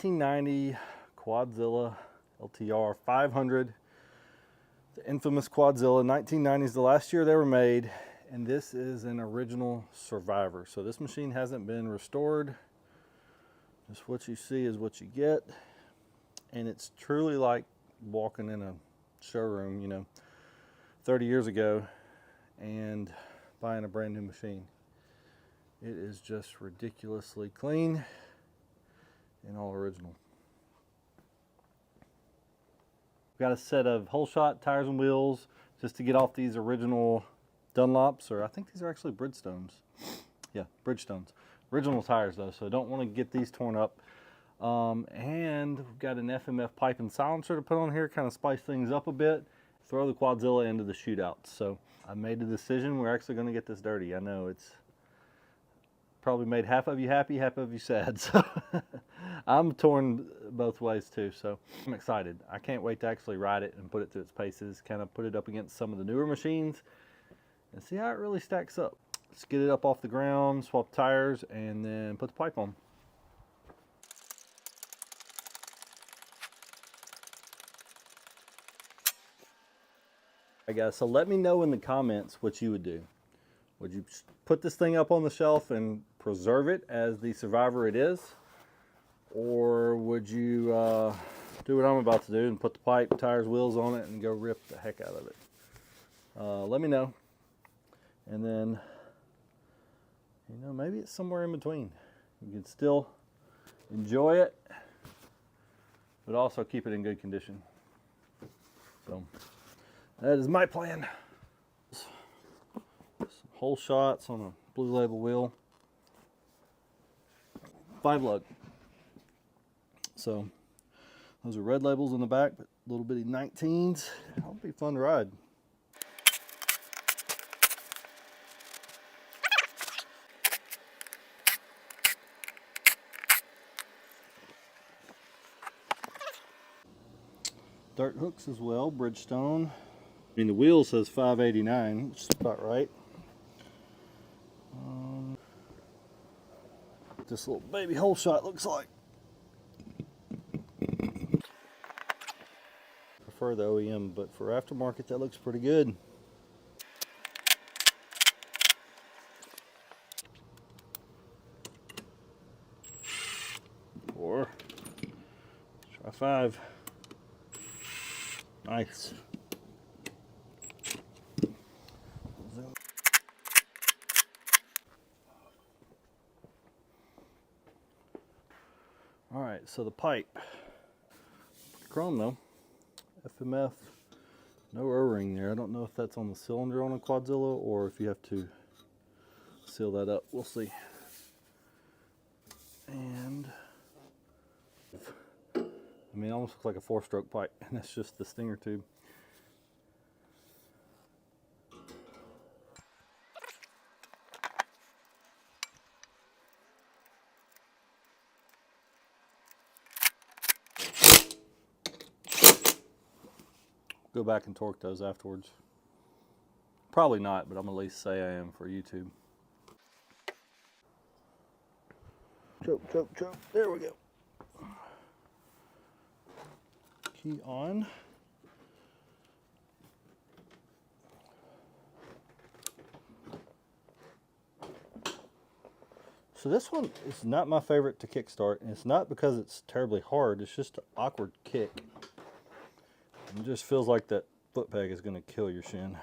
1990 Quadzilla lt500. The infamous Quadzilla. 1990 is the last year they were made, and this is an original survivor. So this machine hasn't been restored. Just what you see is what you get, and it's truly like walking in a showroom, you know, 30 years ago and buying a brand new machine. It is just ridiculously clean and all original. Got a set of hole shot tires and wheels just to get off these original Dunlops, or I think these are actually Bridgestones. Yeah, Bridgestones. Original tires though, so don't want to get these torn up. And we've got an FMF pipe and silencer to put on here, kind of spice things up a bit. Throw the Quadzilla into the shootout. So I made the decision, we're actually going to get this dirty. I know it's probably made half of you happy, half of you sad. So I'm torn both ways too, so I'm excited. I can't wait to actually ride it and put it through its paces, kind of put it up against some of the newer machines and see how it really stacks up. Let's get it up off the ground, swap tires, and then put the pipe on. Alright guys, so let me know in the comments what you would do. Would you put this thing up on the shelf and preserve it as the survivor it is? Or would you do what I'm about to do and put the pipe, tires, wheels on it and go rip the heck out of it? Let me know. And then, you know, maybe it's somewhere in between. You can still enjoy it, but also keep it in good condition. So that is my plan. Some hole shots on a Blue Label wheel. 5 lug. So those are red labels in the back, but little bitty 19s. That'll be fun to ride. Dirt hooks as well, Bridgestone. I mean, the wheel says 589, which is about right. This little baby hole shot looks like. Prefer the OEM, but for aftermarket, that looks pretty good. Or try 5. Nice. All right, so the pipe, chrome though, FMF, no O-ring there. I don't know if that's on the cylinder on a Quadzilla or if you have to seal that up. We'll see. And I mean, it almost looks like a 4-stroke pipe, and that's just the stinger tube. Go back and torque those afterwards. Probably not, but I'm gonna at least say I am for YouTube. Choke, choke, choke. There we go. Key on. So this one is not my favorite to kickstart, and it's not because it's terribly hard, it's just an awkward kick. It just feels like that foot peg is going to kill your shin.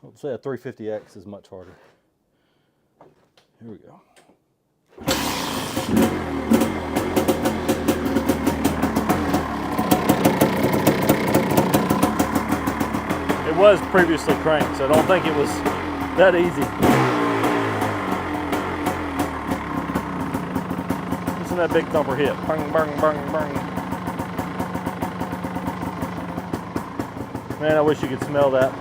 I'd say a 350X is much harder. Here we go. It was previously cranked, so I don't think it was that easy. Listen to that big thumper hit. Bang, bang, bang, bang. Man, I wish you could smell that.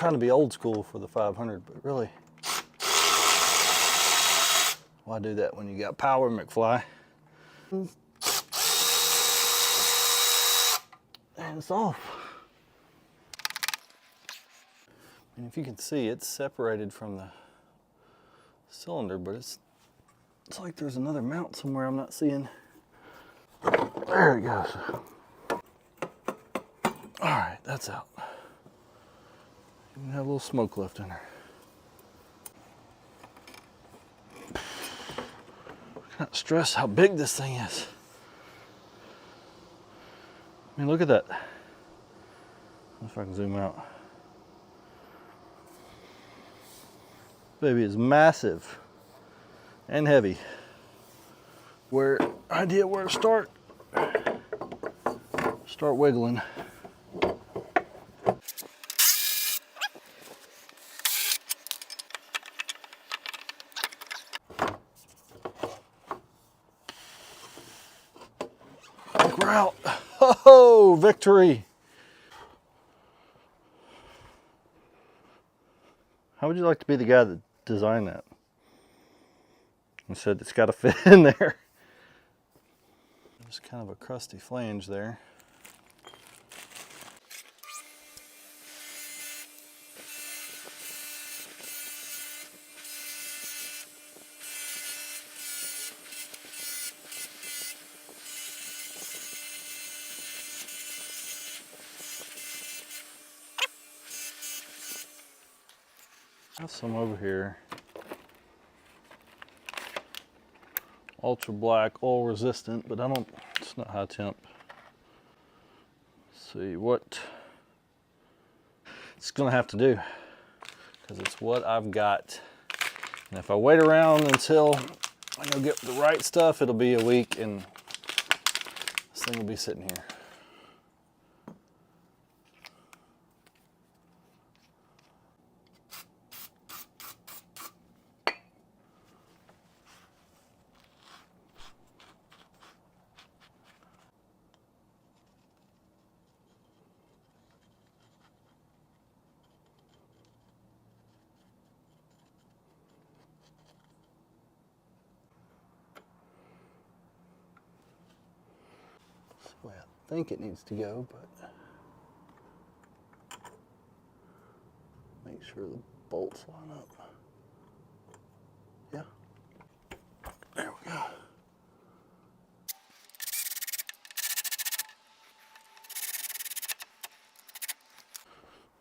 trying to be old school for the 500, but really, why do that when you got power, McFly? And it's off. And if you can see, it's separated from the cylinder, but it's like there's another mount somewhere I'm not seeing. There it goes. All right, that's out. You can have a little smoke left in there. Can't stress how big this thing is. I mean, look at that. If I can zoom out. Baby is massive and heavy. Idea where to start. Start wiggling. Look, we're out. Oh, victory. How would you like to be the guy that designed that? And said it's got to fit in there. There's kind of a crusty flange there. Got some over here. Ultra black, oil resistant, but it's not high temp. Let's see what it's gonna have to do, because it's what I've got. And if I wait around until I go get the right stuff, it'll be a week and this thing will be sitting here. The way I think it needs to go, but make sure the bolts line up. Yeah. There we go.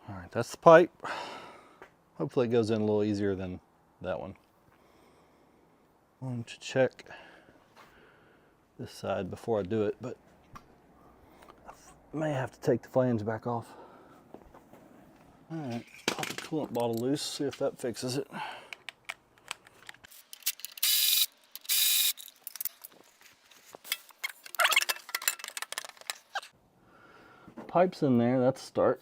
All right, that's the pipe. Hopefully it goes in a little easier than that one. I want to check this side before I do it, but I may have to take the flange back off. All right, pop the coolant bottle loose, see if that fixes it. Pipe's in there, that's a start.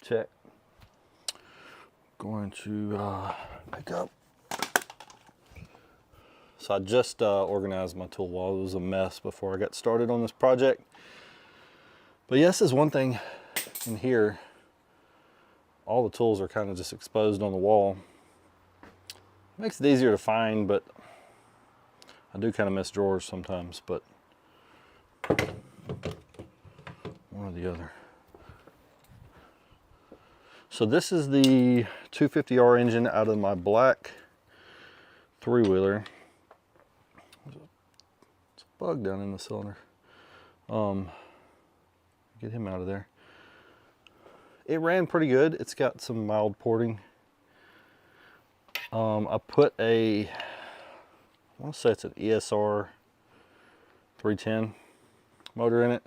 Check. Going to pick up. So I just organized my tool wall. It was a mess before I got started on this project. But yes, is one thing in here. All the tools are kind of just exposed on the wall. Makes it easier to find, but I do kind of miss drawers sometimes, but one or the other. So this is the 250R engine out of my black three-wheeler. There's a bug down in the cylinder. Get him out of there. It ran pretty good. It's got some mild porting. I put I want to say it's an ESR 310 motor in it,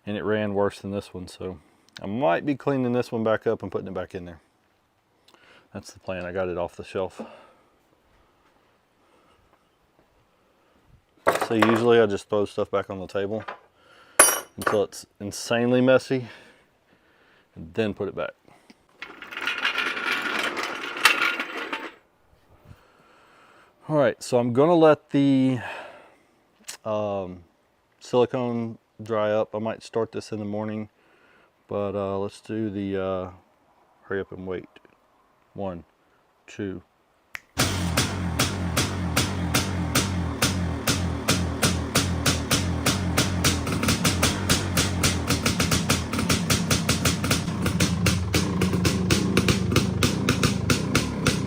and it ran worse than this one, so I might be cleaning this one back up and putting it back in there. That's the plan. I got it off the shelf. So usually I just throw stuff back on the table until it's insanely messy, and then put it back. All right, so I'm gonna let the silicone dry up. I might start this in the morning, but let's do the hurry up and wait. 1, 2.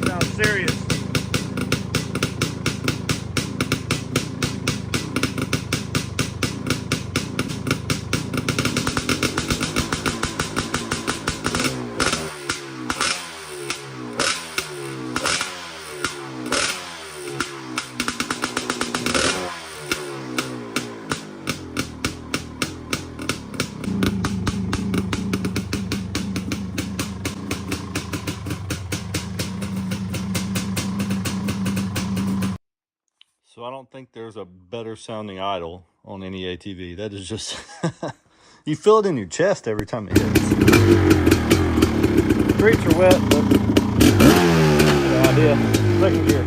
Sounds serious. So I don't think there's a better sounding idle on any ATV. That is just, you feel it in your chest every time it hits. Streets are wet, but good idea. Second gear.